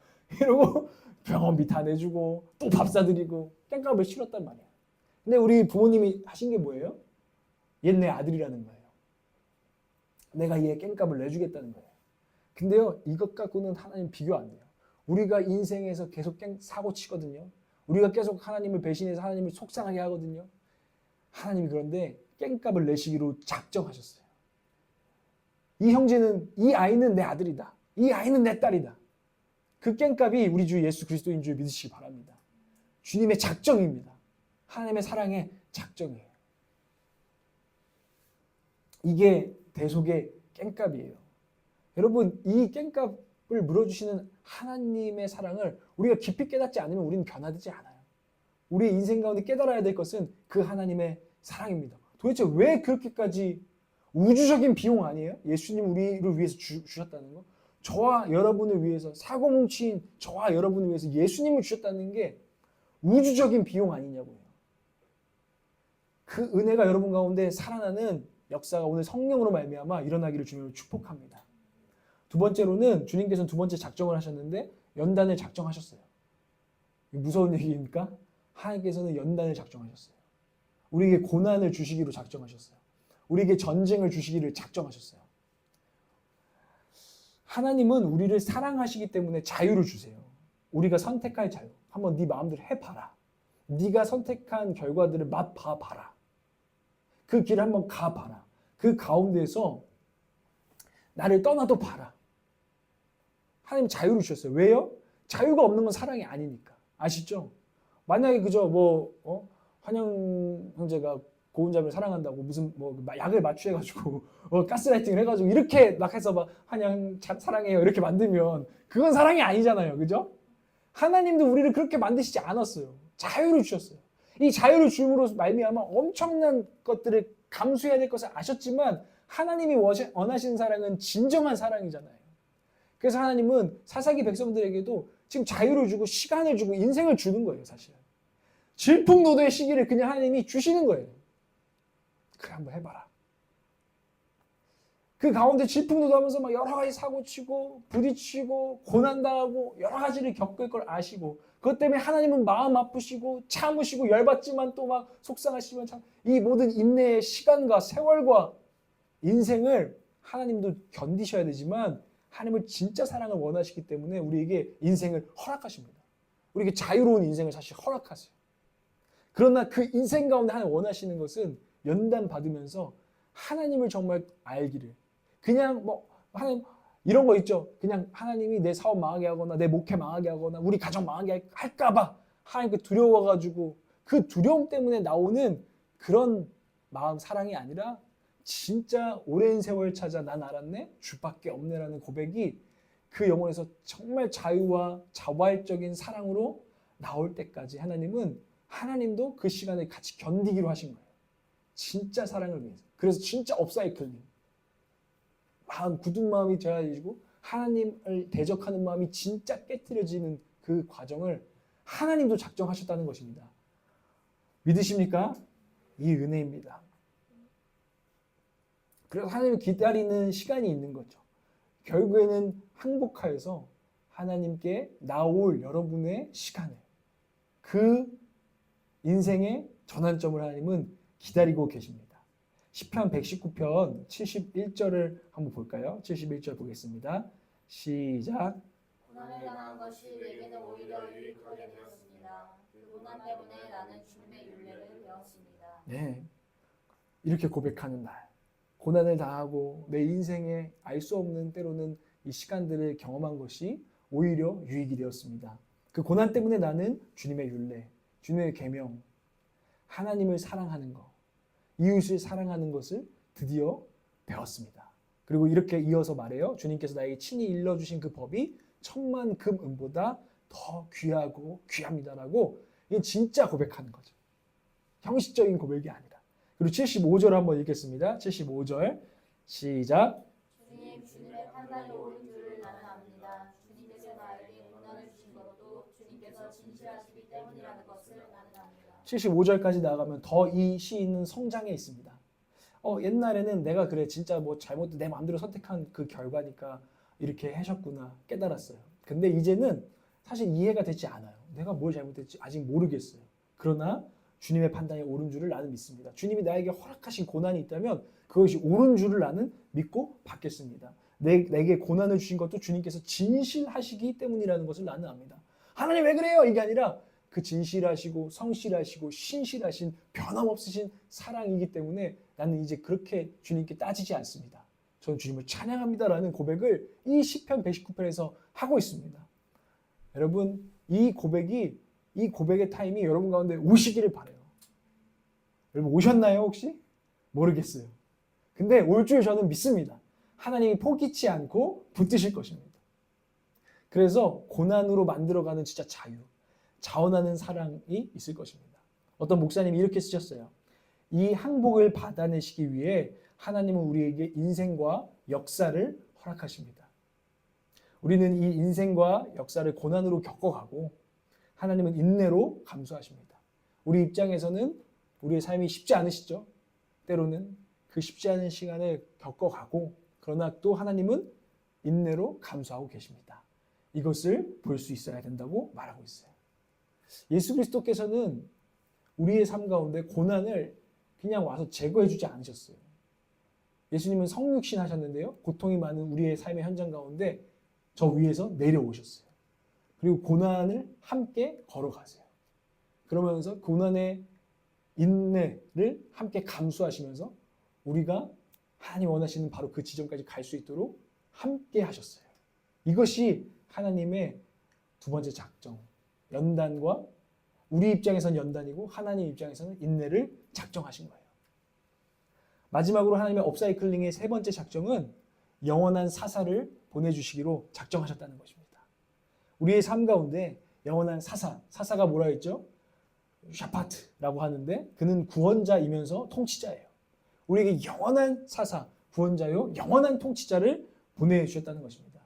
이러고 병원비 다 내주고 또 밥 사드리고 깽값을 치렀단 말이야. 근데 우리 부모님이 하신 게 뭐예요? 얘 내 아들이라는 거예요. 내가 얘 깽값을 내주겠다는 거예요. 근데요 이것 갖고는 하나님 비교 안 돼요. 우리가 인생에서 계속 사고 치거든요. 우리가 계속 하나님을 배신해서 하나님을 속상하게 하거든요. 하나님이 그런데 깽값을 내시기로 작정하셨어요. 이 형제는 이 아이는 내 아들이다. 이 아이는 내 딸이다. 그 깽값이 우리 주 예수 그리스도인 줄 믿으시기 바랍니다. 주님의 작정입니다. 하나님의 사랑의 작정이에요. 이게 대속의 깽값이에요. 여러분 이 깽값을 물어주시는 하나님의 사랑을 우리가 깊이 깨닫지 않으면 우리는 변화되지 않아요. 우리의 인생 가운데 깨달아야 될 것은 그 하나님의 사랑입니다. 도대체 왜 그렇게까지 우주적인 비용 아니에요? 예수님 우리를 위해서 주셨다는 거. 저와 여러분을 위해서 사고뭉치인 저와 여러분을 위해서 예수님을 주셨다는 게 우주적인 비용 아니냐고요. 그 은혜가 여러분 가운데 살아나는 역사가 오늘 성령으로 말미암아 일어나기를 주님을 축복합니다. 두 번째로는 주님께서는 두 번째 작정을 하셨는데 연단을 작정하셨어요. 무서운 얘기입니까? 하나님께서는 연단을 작정하셨어요. 우리에게 고난을 주시기로 작정하셨어요. 우리에게 전쟁을 주시기를 작정하셨어요. 하나님은 우리를 사랑하시기 때문에 자유를 주세요. 우리가 선택할 자유. 한번 네 마음대로 해봐라. 네가 선택한 결과들을 맛봐봐라. 그 길을 한번 가봐라. 그 가운데에서 나를 떠나도 봐라. 하나님 자유를 주셨어요. 왜요? 자유가 없는 건 사랑이 아니니까. 아시죠? 만약에 그저 환영 형제가 고은자매를 사랑한다고 무슨 약을 맞추해가지고 가스라이팅을 해가지고 이렇게 막 해서 막 환영 사랑해요 이렇게 만들면 그건 사랑이 아니잖아요. 그죠? 하나님도 우리를 그렇게 만드시지 않았어요. 자유를 주셨어요. 이 자유를 주므로 말미암아 엄청난 것들을 감수해야 될 것을 아셨지만 하나님이 원하시는 사랑은 진정한 사랑이잖아요. 그래서 하나님은 사사기 백성들에게도 지금 자유를 주고 시간을 주고 인생을 주는 거예요. 사실 질풍노도의 시기를 그냥 하나님이 주시는 거예요. 그래 한번 해봐라. 그 가운데 질풍노도 하면서 막 여러 가지 사고치고 부딪히고 고난당하고 여러 가지를 겪을 걸 아시고 그것 때문에 하나님은 마음 아프시고 참으시고 열받지만 또 막 속상하시면 참 이 모든 인내의 시간과 세월과 인생을 하나님도 견디셔야 되지만 하나님은 진짜 사랑을 원하시기 때문에 우리에게 인생을 허락하십니다. 우리에게 자유로운 인생을 사실 허락하세요. 그러나 그 인생 가운데 하나님 원하시는 것은 연단 받으면서 하나님을 정말 알기를. 그냥 뭐 하나님 이런 거 있죠. 그냥 하나님이 내 사업 망하게 하거나 내 목회 망하게 하거나 우리 가정 망하게 할까 봐 하나님 그 두려워가지고 그 두려움 때문에 나오는 그런 마음 사랑이 아니라 진짜 오랜 세월 찾아 난 알았네 주밖에 없네라는 고백이 그 영혼에서 정말 자유와 자발적인 사랑으로 나올 때까지 하나님도 그 시간을 같이 견디기로 하신 거예요. 진짜 사랑을 위해서. 그래서 진짜 업사이클링. 굳은 마음이 되어지고 하나님을 대적하는 마음이 진짜 깨트려지는 그 과정을 하나님도 작정하셨다는 것입니다. 믿으십니까? 이 은혜입니다. 그래서 하나님을 기다리는 시간이 있는 거죠. 결국에는 항복하여서 하나님께 나올 여러분의 시간을 그 인생의 전환점을 하나님은 기다리고 계십니다. 시편 119편 71절을 한번 볼까요? 71절 보겠습니다. 시작. 고난을 당한 것이 내게는 오히려 유익하게 되었습니다. 그 고난 때문에 나는 주님의 윤례를 배웠습니다. 네, 이렇게 고백하는 날. 고난을 당하고 내 인생에 알 수 없는 때로는 이 시간들을 경험한 것이 오히려 유익이 되었습니다. 그 고난 때문에 나는 주님의 윤례, 주님의 계명, 하나님을 사랑하는 것, 이웃을 사랑하는 것을 드디어 배웠습니다. 그리고 이렇게 이어서 말해요. 주님께서 나에게 친히 일러주신 그 법이 천만 금 은보다 더 귀하고 귀합니다라고 이게 진짜 고백하는 거죠. 형식적인 고백이 아니라. 그리고 75절 한번 읽겠습니다. 75절 시작. 주님의 판단이 옳은 줄을 나는 압니다. 주님께서 나에게 고난을 주신 것도 주님께서 진실하시기 때문이라는 것을 나는 압니다. 75절까지 나가면 더 이 시인은 성장해 있습니다. 옛날에는 내가 그래 진짜 뭐 잘못 내 마음대로 선택한 그 결과니까 이렇게 하셨구나 깨달았어요. 근데 이제는 사실 이해가 되지 않아요. 내가 뭘 잘못했지 아직 모르겠어요. 그러나 주님의 판단이 옳은 줄을 나는 믿습니다. 주님이 나에게 허락하신 고난이 있다면 그것이 옳은 줄을 나는 믿고 받겠습니다. 내게 고난을 주신 것도 주님께서 진실하시기 때문이라는 것을 나는 압니다. 하나님 왜 그래요? 이게 아니라 그 진실하시고 성실하시고 신실하신 변함없으신 사랑이기 때문에 나는 이제 그렇게 주님께 따지지 않습니다. 저는 주님을 찬양합니다라는 고백을 이 시편 119편에서 하고 있습니다. 여러분 이 고백의 타임이 여러분 가운데 오시기를 바라요. 여러분 오셨나요 혹시? 모르겠어요. 근데 올 줄 저는 믿습니다. 하나님이 포기치 않고 붙드실 것입니다. 그래서 고난으로 만들어가는 진짜 자원하는 사랑이 있을 것입니다. 어떤 목사님이 이렇게 쓰셨어요. 이 항복을 받아내시기 위해 하나님은 우리에게 인생과 역사를 허락하십니다. 우리는 이 인생과 역사를 고난으로 겪어가고 하나님은 인내로 감수하십니다. 우리 입장에서는 우리의 삶이 쉽지 않으시죠? 때로는 그 쉽지 않은 시간을 겪어가고 그러나 또 하나님은 인내로 감수하고 계십니다. 이것을 볼 수 있어야 된다고 말하고 있어요. 예수 그리스도께서는 우리의 삶 가운데 고난을 그냥 와서 제거해 주지 않으셨어요. 예수님은 성육신 하셨는데요. 고통이 많은 우리의 삶의 현장 가운데 저 위에서 내려오셨어요. 그리고 고난을 함께 걸어가세요. 그러면서 고난의 인내를 함께 감수하시면서 우리가 하나님 원하시는 바로 그 지점까지 갈 수 있도록 함께 하셨어요. 이것이 하나님의 두 번째 작정, 연단과 우리 입장에서는 연단이고 하나님 입장에서는 인내를 작정하신 거예요. 마지막으로 하나님의 업사이클링의 세 번째 작정은 영원한 사사를 보내주시기로 작정하셨다는 것입니다. 우리의 삶 가운데 영원한 사사가 뭐라 했죠? 샤파트라고 하는데 그는 구원자이면서 통치자예요. 우리에게 영원한 사사, 구원자요, 영원한 통치자를 보내주셨다는 것입니다.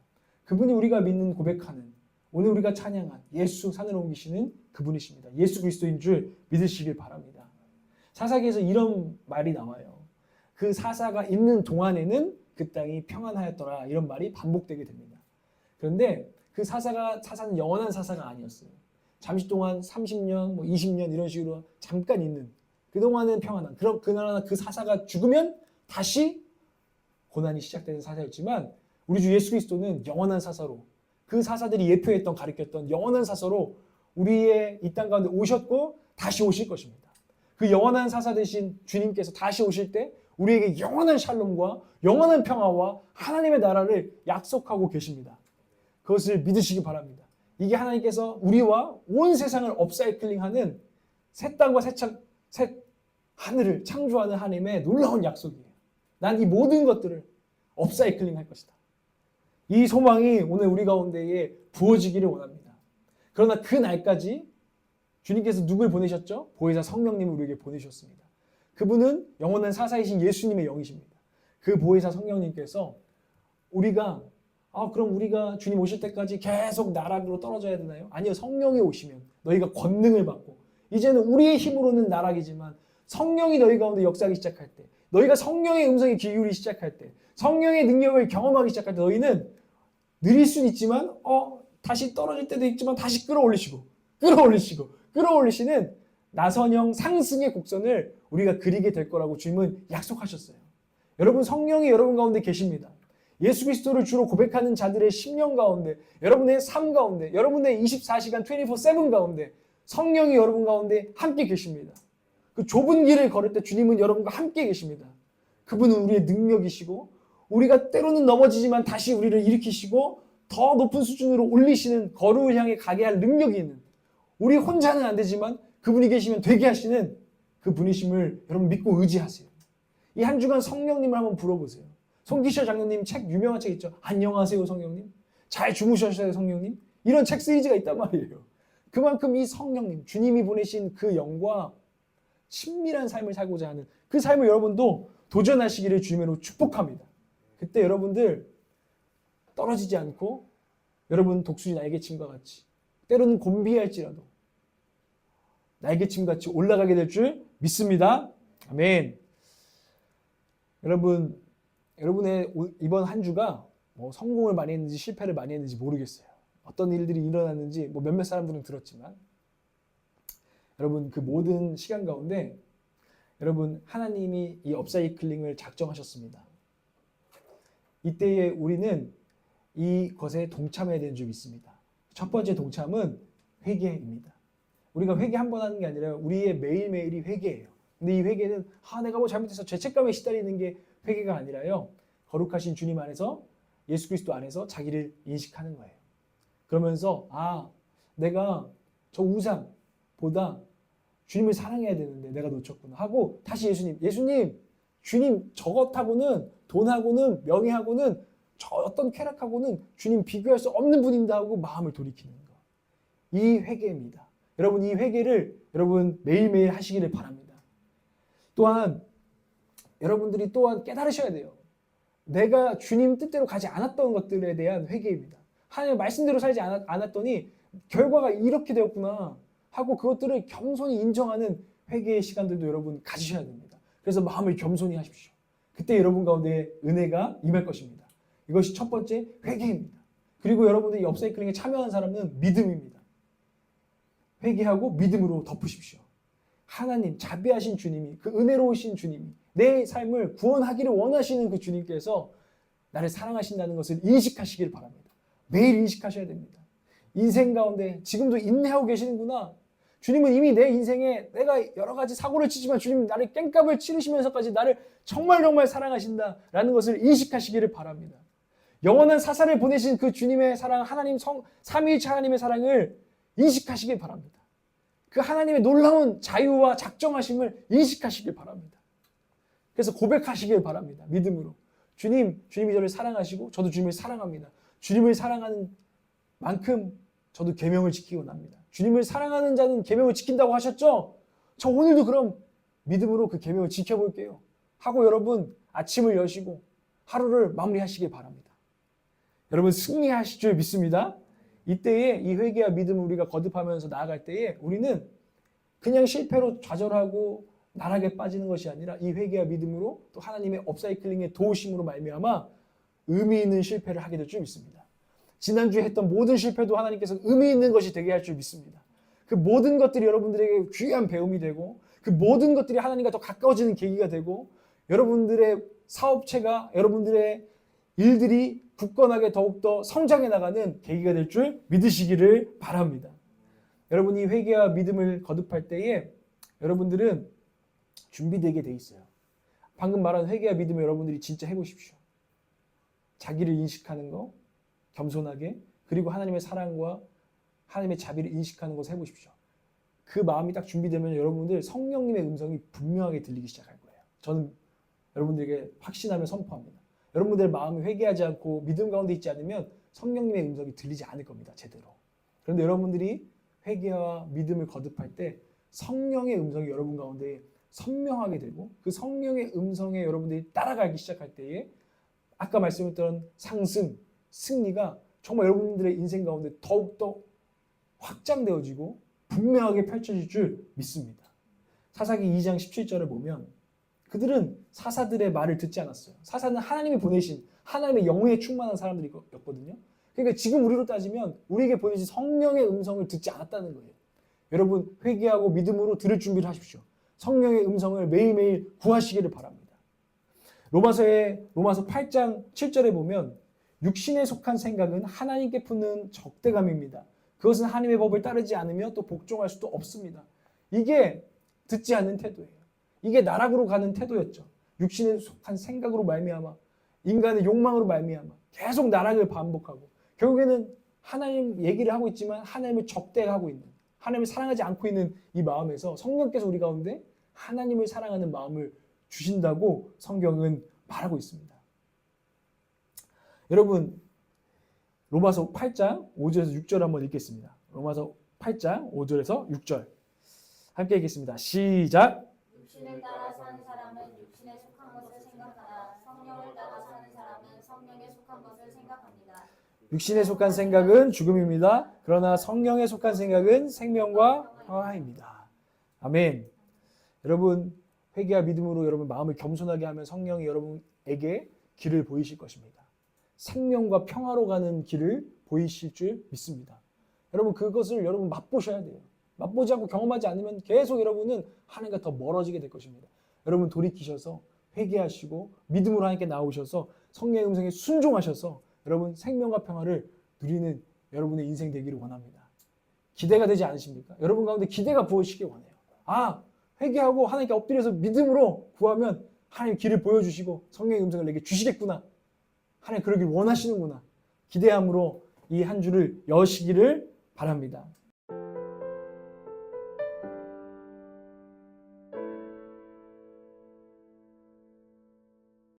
그분이 우리가 믿는 고백하는 오늘 우리가 찬양한 예수 산을 옮기시는 그분이십니다. 예수 그리스도인 줄 믿으시길 바랍니다. 사사기에서 이런 말이 나와요. 그 사사가 있는 동안에는 그 땅이 평안하였더라. 이런 말이 반복되게 됩니다. 그런데 그 사사는 영원한 사사가 아니었어요. 잠시 동안 30년, 20년 이런 식으로 잠깐 있는, 그동안은 평안한, 그러나 그 사사가 죽으면 다시 고난이 시작되는 사사였지만 우리 주 예수 그리스도는 영원한 사사로, 그 사사들이 예표했던, 가르쳤던 영원한 사사로 우리의 이 땅 가운데 오셨고 다시 오실 것입니다. 그 영원한 사사 되신 주님께서 다시 오실 때 우리에게 영원한 샬롬과 영원한 평화와 하나님의 나라를 약속하고 계십니다. 그것을 믿으시기 바랍니다. 이게 하나님께서 우리와 온 세상을 업사이클링하는 새 땅과 새 하늘을 창조하는 하나님의 놀라운 약속이에요. 난 이 모든 것들을 업사이클링 할 것이다. 이 소망이 오늘 우리 가운데에 부어지기를 원합니다. 그러나 그 날까지 주님께서 누굴 보내셨죠? 보혜사 성령님을 우리에게 보내셨습니다. 그분은 영원한 사사이신 예수님의 영이십니다. 그 보혜사 성령님께서 그럼 우리가 주님 오실 때까지 계속 나락으로 떨어져야 되나요? 아니요. 성령이 오시면 너희가 권능을 받고, 이제는 우리의 힘으로는 나락이지만 성령이 너희 가운데 역사하기 시작할 때, 너희가 성령의 음성에 귀 기울이기 시작할 때, 성령의 능력을 경험하기 시작할 때 너희는 느릴 수는 있지만 다시 떨어질 때도 있지만 다시 끌어올리시는 나선형 상승의 곡선을 우리가 그리게 될 거라고 주님은 약속하셨어요. 여러분, 성령이 여러분 가운데 계십니다. 예수 그리스도를 주로 고백하는 자들의 심령 가운데, 여러분의 삶 가운데, 여러분의 24시간 24/7 가운데 성령이 여러분 가운데 함께 계십니다. 그 좁은 길을 걸을 때 주님은 여러분과 함께 계십니다. 그분은 우리의 능력이시고, 우리가 때로는 넘어지지만 다시 우리를 일으키시고 더 높은 수준으로 올리시는, 거룩을 향해 가게 할 능력이 있는, 우리 혼자는 안 되지만 그분이 계시면 되게 하시는 그 분이심을 여러분 믿고 의지하세요. 이 한 주간 성령님을 한번 불러보세요. 송기셔 장로님 유명한 책 있죠. 안녕하세요 성령님, 잘 주무셨어요 성령님, 이런 책 시리즈가 있단 말이에요. 그만큼 이 성령님, 주님이 보내신 그 영과 친밀한 삶을 살고자 하는 그 삶을 여러분도 도전하시기를 주님으로 축복합니다. 그때 여러분들 떨어지지 않고, 여러분 독수리 날개침과 같이, 때로는 곤비할지라도 날개침같이 올라가게 될 줄 믿습니다. 아멘. 여러분의 이번 한 주가 성공을 많이 했는지 실패를 많이 했는지 모르겠어요. 어떤 일들이 일어났는지 몇몇 사람들은 들었지만, 여러분 그 모든 시간 가운데 여러분 하나님이 이 업사이클링을 작정하셨습니다. 이때에 우리는 이것에 동참해야 되는 줄 믿습니다. 첫 번째 동참은 회개입니다. 우리가 회개 한 번 하는 게 아니라 우리의 매일매일이 회개예요. 근데 이 회개는 내가 잘못해서 죄책감에 시달리는 게 회개가 아니라요, 거룩하신 주님 안에서, 예수 그리스도 안에서 자기를 인식하는 거예요. 그러면서 내가 저 우상보다 주님을 사랑해야 되는데 내가 놓쳤구나 하고, 다시 예수님, 주님, 저것하고는, 돈하고는, 명예하고는, 저 어떤 쾌락하고는 주님 비교할 수 없는 분입니다 하고 마음을 돌이키는 거. 이 회개입니다. 여러분 이 회개를 여러분 매일매일 하시기를 바랍니다. 또한 여러분들이 또한 깨달으셔야 돼요. 내가 주님 뜻대로 가지 않았던 것들에 대한 회개입니다. 하나님의 말씀대로 살지 않았더니 결과가 이렇게 되었구나 하고 그것들을 겸손히 인정하는 회개의 시간들도 여러분 가지셔야 됩니다. 그래서 마음을 겸손히 하십시오. 그때 여러분 가운데 은혜가 임할 것입니다. 이것이 첫 번째 회개입니다. 그리고 여러분들이 이 업사이클링에 참여한 사람은 믿음입니다. 회개하고 믿음으로 덮으십시오. 하나님, 자비하신 주님이, 그 은혜로우신 주님이 내 삶을 구원하기를 원하시는 그 주님께서 나를 사랑하신다는 것을 인식하시길 바랍니다. 매일 인식하셔야 됩니다. 인생 가운데 지금도 인내하고 계시는구나. 주님은 이미 내 인생에 내가 여러 가지 사고를 치지만 주님 나를 깽값을 치르시면서까지 나를 정말 사랑하신다라는 것을 인식하시기를 바랍니다. 영원한 사사를 보내신 그 주님의 사랑, 하나님 삼위일체 하나님의 사랑을 인식하시길 바랍니다. 그 하나님의 놀라운 자유와 작정하심을 인식하시길 바랍니다. 그래서 고백하시길 바랍니다. 믿음으로. 주님이 저를 사랑하시고 저도 주님을 사랑합니다. 주님을 사랑하는 만큼 저도 계명을 지키고 납니다. 주님을 사랑하는 자는 계명을 지킨다고 하셨죠? 저 오늘도 그럼 믿음으로 그 계명을 지켜볼게요 하고 여러분 아침을 여시고 하루를 마무리하시길 바랍니다. 여러분 승리하실 줄 믿습니다. 이때에 이 회개와 믿음을 우리가 거듭하면서 나아갈 때에 우리는 그냥 실패로 좌절하고 나락에 빠지는 것이 아니라 이 회개와 믿음으로 또 하나님의 업사이클링의 도우심으로 말미암아 의미 있는 실패를 하게 될 줄 믿습니다. 지난주에 했던 모든 실패도 하나님께서 의미 있는 것이 되게 할 줄 믿습니다. 그 모든 것들이 여러분들에게 귀한 배움이 되고 그 모든 것들이 하나님과 더 가까워지는 계기가 되고 여러분들의 사업체가 여러분들의 일들이 굳건하게 더욱더 성장해 나가는 계기가 될 줄 믿으시기를 바랍니다. 여러분이 회개와 믿음을 거듭할 때에 여러분들은 준비되게 돼 있어요. 방금 말한 회개와 믿음을 여러분들이 진짜 해보십시오. 자기를 인식하는 거, 겸손하게, 그리고 하나님의 사랑과 하나님의 자비를 인식하는 것을 해보십시오. 그 마음이 딱 준비되면 여러분들 성령님의 음성이 분명하게 들리기 시작할 거예요. 저는 여러분들에게 확신하며 선포합니다. 여러분들의 마음이 회개하지 않고 믿음 가운데 있지 않으면 성령님의 음성이 들리지 않을 겁니다. 제대로. 그런데 여러분들이 회개와 믿음을 거듭할 때 성령의 음성이 여러분 가운데 선명하게 되고 그 성령의 음성에 여러분들이 따라가기 시작할 때에 아까 말씀드렸던 상승, 승리가 정말 여러분들의 인생 가운데 더욱더 확장되어지고 분명하게 펼쳐질 줄 믿습니다. 사사기 2장 17절을 보면 그들은 사사들의 말을 듣지 않았어요. 사사는 하나님이 보내신 하나님의 영에 충만한 사람들이었거든요. 그러니까 지금 우리로 따지면 우리에게 보내신 성령의 음성을 듣지 않았다는 거예요. 여러분 회개하고 믿음으로 들을 준비를 하십시오. 성령의 음성을 매일매일 구하시기를 바랍니다. 로마서 8장 7절에 보면 육신에 속한 생각은 하나님께 품는 적대감입니다. 그것은 하나님의 법을 따르지 않으며 또 복종할 수도 없습니다. 이게 듣지 않는 태도예요. 이게 나락으로 가는 태도였죠. 육신에 속한 생각으로 말미암아 인간의 욕망으로 말미암아 계속 나락을 반복하고 결국에는 하나님 얘기를 하고 있지만 하나님을 적대하고 있는 하나님을 사랑하지 않고 있는 이 마음에서 성령께서 우리 가운데 하나님을 사랑하는 마음을 주신다고 성경은 말하고 있습니다. 여러분 로마서 8장 5절에서 6절 한번 읽겠습니다. 로마서 8장 5절에서 6절 함께 읽겠습니다. 시작. 육신을 따라 사는 사람은 육신에 속한 것을 생각하나 성령을 따라 사는 사람은 성령에 속한 것을 생각합니다. 육신에 속한 생각은 죽음입니다. 그러나 성령에 속한 생각은 생명과 평화입니다. 아멘. 여러분 회개와 믿음으로 여러분 마음을 겸손하게 하면 성령이 여러분에게 길을 보이실 것입니다. 생명과 평화로 가는 길을 보이실 줄 믿습니다. 여러분 그것을 여러분 맛보셔야 돼요. 맛보지 않고 경험하지 않으면 계속 여러분은 하나님과 더 멀어지게 될 것입니다. 여러분 돌이키셔서 회개하시고 믿음으로 하나님께 나오셔서 성령의 음성에 순종하셔서 여러분 생명과 평화를 누리는 여러분의 인생 되기를 원합니다. 기대가 되지 않으십니까? 여러분 가운데 기대가 부어지시길 원해요. 회개하고 하나님께 엎드려서 믿음으로 구하면 하나님 길을 보여주시고 성령의 음성을 내게 주시겠구나. 하나님 그러길 원하시는구나. 기대함으로 이 한 주를 여시기를 바랍니다.